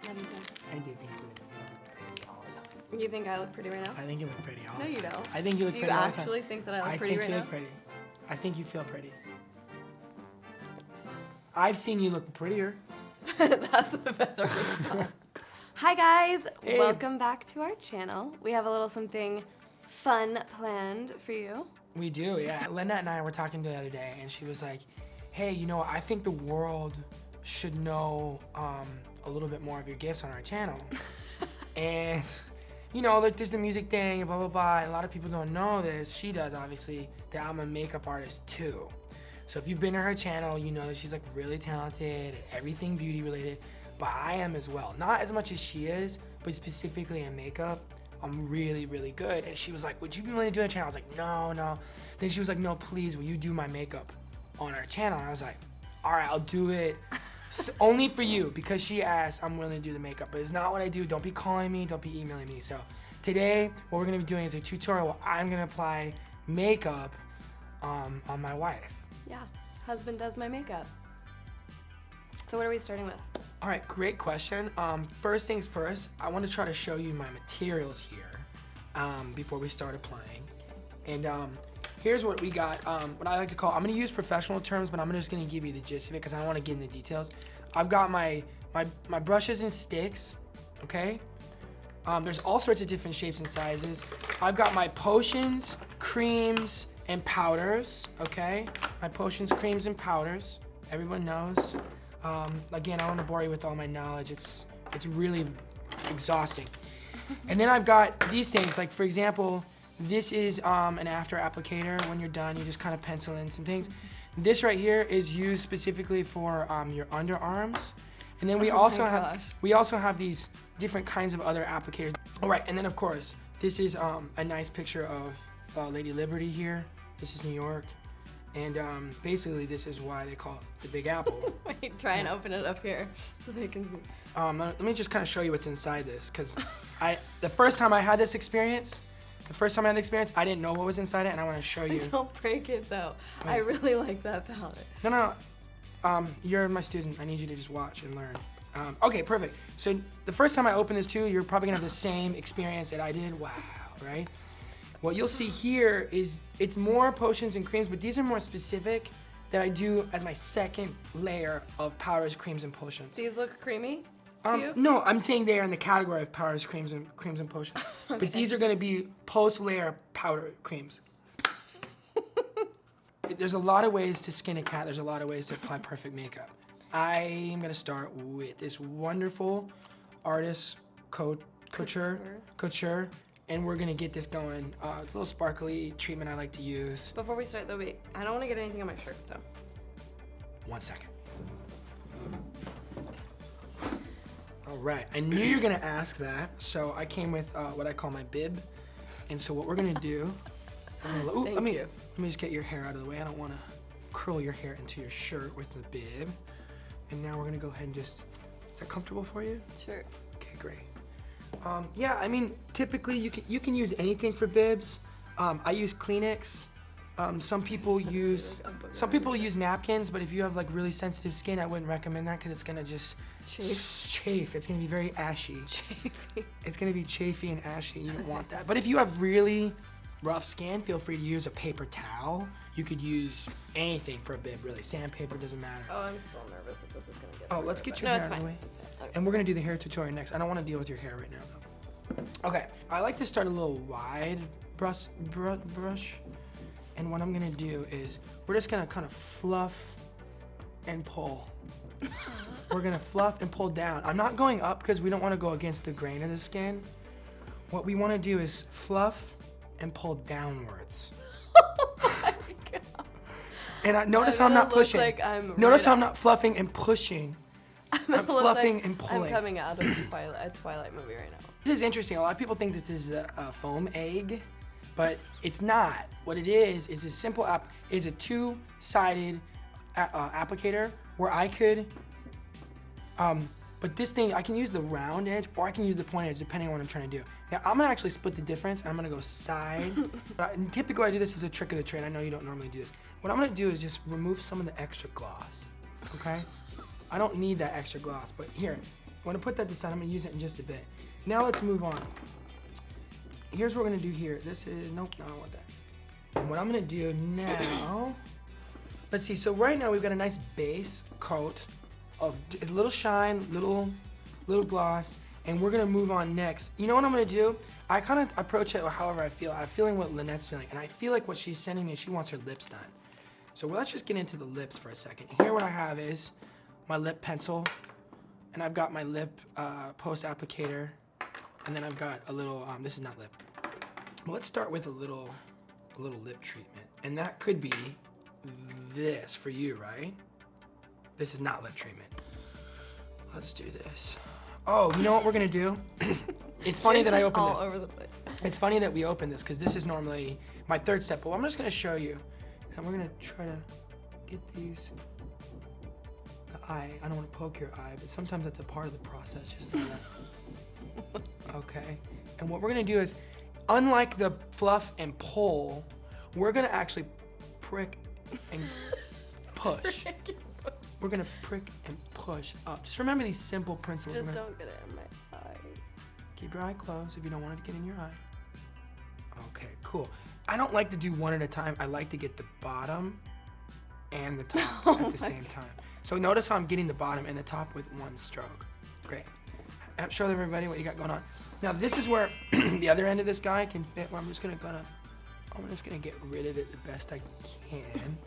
haven't you? I do think you look pretty all the time. You think I look pretty right now? I think you look pretty all the No, time. you don't. I think you look Do pretty you all the time. actually think that I look pretty right I think you now? look pretty. I think you feel pretty. I've seen you look prettier. That's a better response. Hi guys, Hey. welcome back to our channel. We have a little something fun planned for you. We do, yeah. Lynette and I were talking the other day, and she was like, hey, you know, I think the world should know a little bit more of your gifts on our channel. And, you know, like there's the music thing and blah, blah, blah. And a lot of people don't know this. She does, obviously, that I'm a makeup artist too. So if you've been to her channel, you know that she's like really talented and everything beauty related, but I am as well. Not as much as she is, but specifically in makeup, I'm really, really good. And she was like, would you be willing to do a channel? I was like, no. Then she was like, no, please, will you do my makeup on our channel? And I was like, all right, I'll do it. Only for you, because she asked, I'm willing to do the makeup, but it's not what I do. Don't be calling me, don't be emailing me. So today, what we're gonna be doing is a tutorial where I'm gonna apply makeup on my wife. Yeah, husband does my makeup. So what are we starting with? All right, great question. First things first, I want to try to show you my materials here before we start applying. And here's what we got, what I like to call, I'm going to use professional terms, but I'm just going to give you the gist of it because I don't want to get into details. I've got my brushes and sticks, okay? There's all sorts of different shapes and sizes. I've got my potions, creams, and powders, okay? My potions, creams, and powders. Everyone knows. Again, I don't want to bore you with all my knowledge. It's really exhausting. And then I've got these things, like for example, this is an after applicator. When you're done, you just kind of pencil in some things. This right here is used specifically for your underarms. And then we also have these different kinds of other applicators. All right, and then of course, this is a nice picture of Lady Liberty here. This is New York. And basically, this is why they call it the Big Apple. Wait, try and open it up here so they can see. Let me just kind of show you what's inside this, because the first time I had this experience, I didn't know what was inside it, and I want to show you. Don't break it though. Wait. I really like that palette. No. You're my student. I need you to just watch and learn. Okay, perfect. So the first time I opened this too, you're probably gonna have the same experience that I did. Wow, right? What you'll see here is it's more potions and creams, but these are more specific that I do as my second layer of powders, creams, and potions. These look creamy to you? No, I'm saying they are in the category of powders, creams, and potions. Okay. But these are gonna be post-layer powder creams. There's a lot of ways to skin a cat. There's a lot of ways to apply perfect makeup. I am gonna start with this wonderful artist couture. And we're gonna get this going. It's a little sparkly treatment I like to use. Before we start though, wait, I don't wanna get anything on my shirt, so. 1 second. All right, I knew you were gonna ask that, so I came with what I call my bib. And so what we're gonna do, let me just get your hair out of the way. I don't wanna curl your hair into your shirt with the bib. And now we're gonna go ahead and just, is that comfortable for you? Sure. Okay, great. Yeah, I mean, typically you can use anything for bibs. I use Kleenex. Some people use napkins, but if you have like really sensitive skin, I wouldn't recommend that because it's gonna just chafe. It's gonna be very ashy. Chafy. It's gonna be chafy and ashy. You don't want that. But if you have really rough skin, feel free to use a paper towel. You could use anything for a bib, really. Sandpaper, doesn't matter. Oh, I'm still nervous that this is gonna get. Oh, let's get your hair out of the way. It's fine. Okay. And we're gonna do the hair tutorial next. I don't want to deal with your hair right now, though. Okay, I like to start a little wide brush. And what I'm gonna do is we're just gonna kind of fluff and pull. We're gonna fluff and pull down. I'm not going up because we don't want to go against the grain of the skin. What we want to do is fluff and pull downwards. And notice how I'm not pushing. Notice how I'm not fluffing and pushing. I'm fluffing and pulling. I'm coming out of a Twilight movie right now. This is interesting. A lot of people think this is a foam egg, but it's not. What it is a simple is a two-sided applicator where I could, but this thing, I can use the round edge or I can use the point edge depending on what I'm trying to do. Now, I'm gonna actually split the difference and I'm gonna go side. And typically I do this as a trick of the trade. I know you don't normally do this. What I'm gonna do is just remove some of the extra gloss, okay? I don't need that extra gloss, but here, want to put that aside. I'm gonna use it in just a bit. Now let's move on. Here's what we're gonna do here. This is, nope, no, I don't want that. And what I'm gonna do now, let's see, so right now we've got a nice base coat of a little shine, little gloss, and we're gonna move on next. You know what I'm gonna do? I kind of approach it however I feel. I'm feeling what Lynette's feeling, and I feel like what she's sending me, she wants her lips done. So let's just get into the lips for a second. Here what I have is my lip pencil, and I've got my lip post applicator, and then I've got a little, this is not lip. Well, let's start with a little lip treatment, and that could be this for you, right? This is not lip treatment. Let's do this. Oh, you know what we're gonna do? It's funny that I opened this. All over the place. It's funny that we open this because this is normally my third step, but I'm just gonna show you. And we're gonna try to get these, the eye. I don't wanna poke your eye, but sometimes that's a part of the process, just know that. Okay, and what we're gonna do is, unlike the fluff and pull, we're gonna actually prick and push. We're gonna prick and push up. Just remember these simple principles. Just don't get it in my eye. Keep your eye closed if you don't want it to get in your eye. Okay, cool. I don't like to do one at a time. I like to get the bottom and the top at the same time. So notice how I'm getting the bottom and the top with one stroke. Great. Show everybody what you got going on. Now this is where the other end of this guy can fit, where I'm just gonna get rid of it the best I can.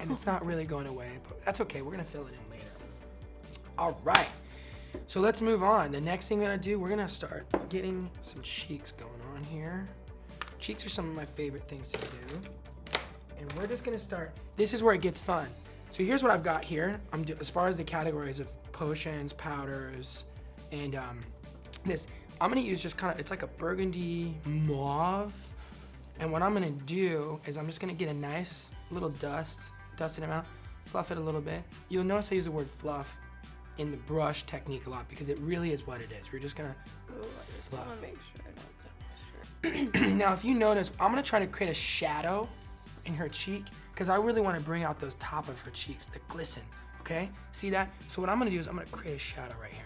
And it's not really going away, but that's okay. We're gonna fill it in later. All right, so let's move on. The next thing we're gonna do, we're gonna start getting some cheeks going on here. Cheeks are some of my favorite things to do. And we're just gonna start, this is where it gets fun. So here's what I've got here. As far as the categories of potions, powders, and this, I'm gonna use just kind of, it's like a burgundy mauve. And what I'm gonna do is I'm just gonna get a nice little dust it out, fluff it a little bit. You'll notice I use the word fluff in the brush technique a lot because it really is what it is. We're just gonna I just want to make sure I don't get my shirt. Now, if you notice, I'm gonna try to create a shadow in her cheek because I really want to bring out those top of her cheeks that glisten. Okay, see that? So what I'm gonna do is I'm gonna create a shadow right here.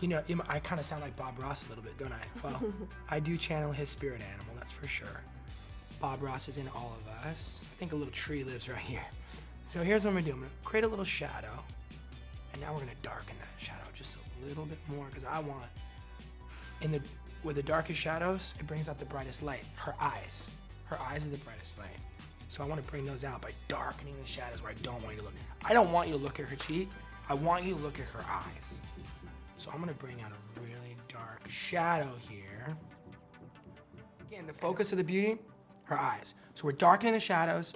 You know, I kind of sound like Bob Ross a little bit, don't I? Well, I do channel his spirit animal, that's for sure. Bob Ross is in all of us. I think a little tree lives right here. So here's what I'm gonna do. I'm gonna create a little shadow, and now we're gonna darken that shadow just a little bit more because I want, with the darkest shadows, it brings out the brightest light. Her eyes are the brightest light. So I want to bring those out by darkening the shadows where I don't want you to look. I don't want you to look at her cheek. I want you to look at her eyes. So I'm gonna bring out a really dark shadow here. Again, the focus of the beauty, her eyes. So we're darkening the shadows,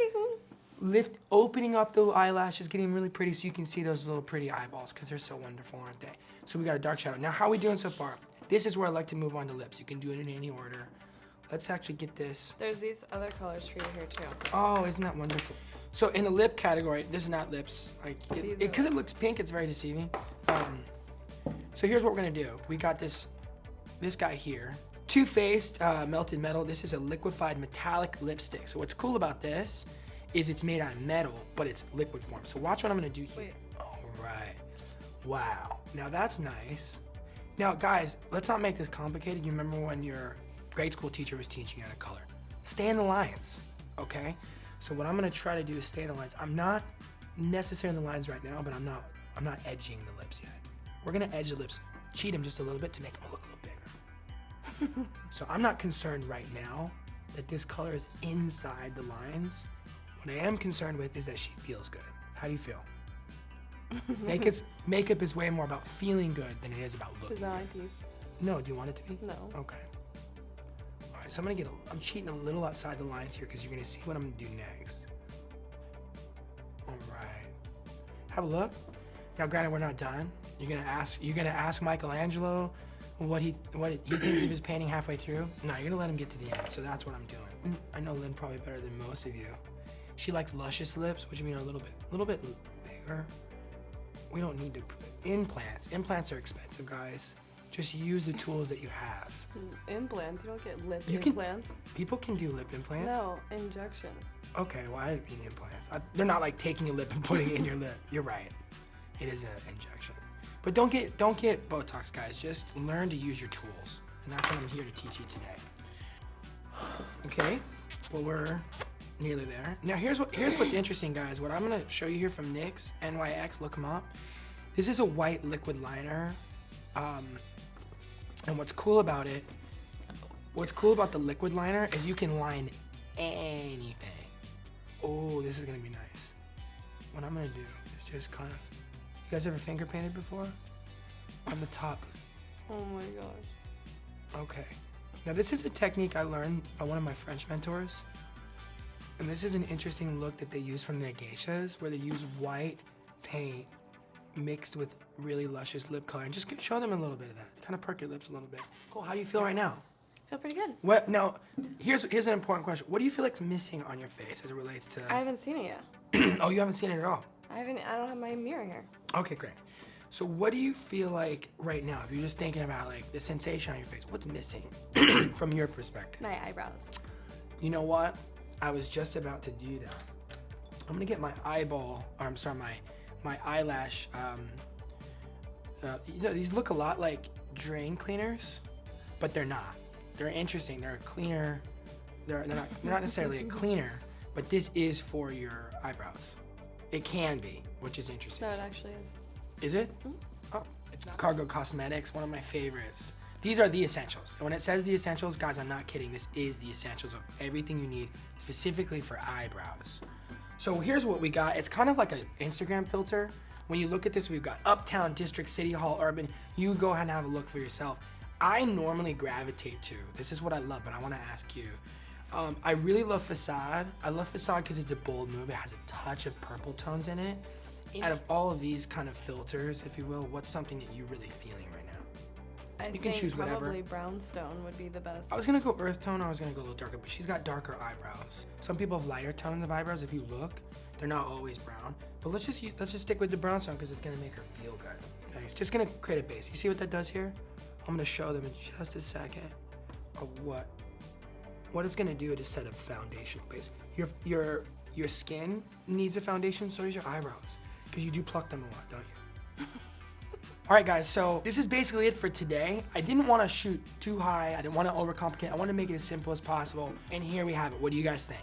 opening up the eyelashes, getting really pretty so you can see those little pretty eyeballs because they're so wonderful, aren't they? So we got a dark shadow. Now, how are we doing so far? This is where I like to move on to lips. You can do it in any order. Let's actually get this. There's these other colors for you here too. Oh, isn't that wonderful? So in the lip category, this is not lips. Like, because it looks pink, it's very deceiving. So here's what we're gonna do. We got this guy here. Too Faced Melted Metal. This is a liquefied metallic lipstick. So what's cool about this is it's made out of metal, but it's liquid form. So watch what I'm gonna do here. Wait. All right. Wow. Now that's nice. Now guys, let's not make this complicated. You remember when your grade school teacher was teaching you how to color? Stay in the lines, okay? So what I'm gonna try to do is stay in the lines. I'm not necessarily in the lines right now, but I'm not edging the lips yet. We're gonna edge the lips, cheat them just a little bit to make them look a little bigger. So I'm not concerned right now that this color is inside the lines. What I am concerned with is that she feels good. How do you feel? Makeup is way more about feeling good than it is about looking Is that good. like you? No, do you want it to be? No. Okay. All right, so I'm cheating a little outside the lines here because you're gonna see what I'm gonna do next. All right. Have a look. Now, granted, we're not done. You're gonna ask Michelangelo what he thinks of his painting halfway through. No, you're gonna let him get to the end. So that's what I'm doing. I know Lynn probably better than most of you. She likes luscious lips, which mean a little bit bigger. We don't need to put implants. Implants are expensive, guys. Just use the tools that you have. Implants? You don't get lip implants? People can do lip implants. No, injections. Okay, well, I didn't mean implants. They're not like taking a lip and putting it in your lip. You're right. It is an injection. But don't get Botox, guys. Just learn to use your tools. And that's what I'm here to teach you today. Okay, well, we're nearly there. Now, here's what's interesting, guys. What I'm gonna show you here from NYX, NYX, look them up. This is a white liquid liner. And what's cool about the liquid liner is you can line anything. Oh, this is gonna be nice. What I'm gonna do is just kind of, you guys ever finger painted before? On the top. Oh my god. Okay. Now this is a technique I learned by one of my French mentors. And this is an interesting look that they use from their geishas, where they use white paint mixed with really luscious lip color. And just show them a little bit of that. Kind of perk your lips a little bit. Cool, how do you feel right now? Feel pretty good. What, now, here's an important question. What do you feel like's missing on your face as it relates to... I haven't seen it yet. Oh, you haven't seen it at all? I don't have my mirror here. Okay, great. So what do you feel like right now, if you're just thinking about like the sensation on your face, what's missing from your perspective? My eyebrows. You know what? I was just about to do that. I'm gonna get my my eyelash, you know, these look a lot like drain cleaners, but they're not. They're interesting, they're a cleaner, they're not necessarily a cleaner, but this is for your eyebrows. It can be, which is interesting. No, it actually is. Is it? Mm-hmm. Oh, it's not. Cargo Cosmetics, one of my favorites. These are the essentials. And when it says the essentials, guys, I'm not kidding. This is the essentials of everything you need specifically for eyebrows. So here's what we got. It's kind of like an Instagram filter. When you look at this, we've got Uptown, District, City Hall, Urban. You go ahead and have a look for yourself. I normally gravitate to, this is what I love, but I want to ask you. I really love Facade. I love Facade because it's a bold move. It has a touch of purple tones in it. Out of all of these kind of filters, if you will, what's something that you're really feeling right now? You can choose whatever. Probably brownstone would be the best. I was gonna go earth tone, or I was gonna go a little darker, but she's got darker eyebrows. Some people have lighter tones of eyebrows. If you look, they're not always brown. But let's just stick with the brownstone because it's gonna make her feel good. Okay, it's just gonna create a base. You see what that does here? I'm gonna show them in just a second of what it's gonna do to set a foundational base. Your skin needs a foundation, so does your eyebrows, because you do pluck them a lot, don't you? All right, guys, so this is basically it for today. I didn't want to shoot too high. I didn't want to overcomplicate. I want to make it as simple as possible. And here we have it. What do you guys think?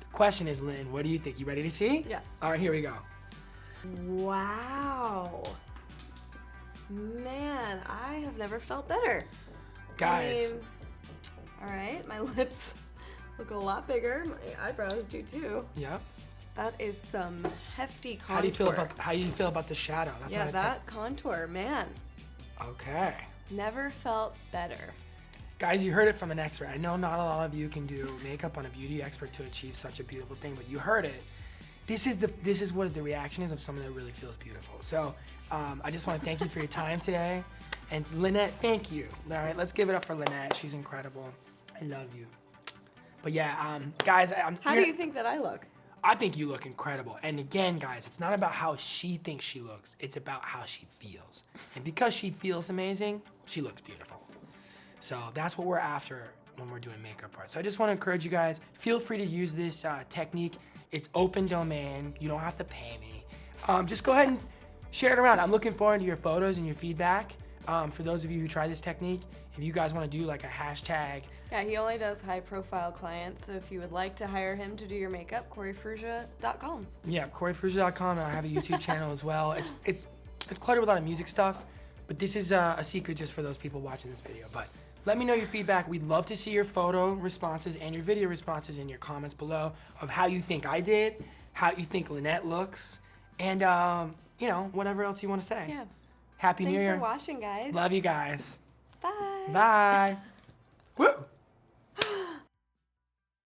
The question is, Lynn, what do you think? You ready to see? Yeah. All right, here we go. Wow. Man, I have never felt better. Guys. I mean, all right, my lips look a lot bigger. My eyebrows do too. Yep. That is some hefty contour. How do you feel about the shadow? That's yeah, not that contour, man. Okay. Never felt better. Guys, you heard it from an expert. I know not a lot of you can do makeup on a beauty expert to achieve such a beautiful thing, but you heard it. This is what the reaction is of someone that really feels beautiful. So I just want to thank you for your time today. And Lynette, thank you. All right, let's give it up for Lynette. She's incredible. I love you. But yeah, guys, How do you think that I look? I think you look incredible. And again, guys, it's not about how she thinks she looks. It's about how she feels. And because she feels amazing, she looks beautiful. So that's what we're after when we're doing makeup art. So I just want to encourage you guys, feel free to use this technique. It's open domain. You don't have to pay me. Just go ahead and share it around. I'm looking forward to your photos and your feedback. For those of you who try this technique, if you guys want to do like a hashtag. Yeah, he only does high-profile clients, so if you would like to hire him to do your makeup, CoreyFrugia.com. Yeah, CoreyFrugia.com, and I have a YouTube channel as well. It's cluttered with a lot of music stuff, but this is a secret just for those people watching this video. But let me know your feedback. We'd love to see your photo responses and your video responses in your comments below of how you think I did, how you think Lynette looks, and you know, whatever else you want to say. Yeah. Happy New Year. Thanks for watching, guys. Love you guys. Bye. Bye. Woo!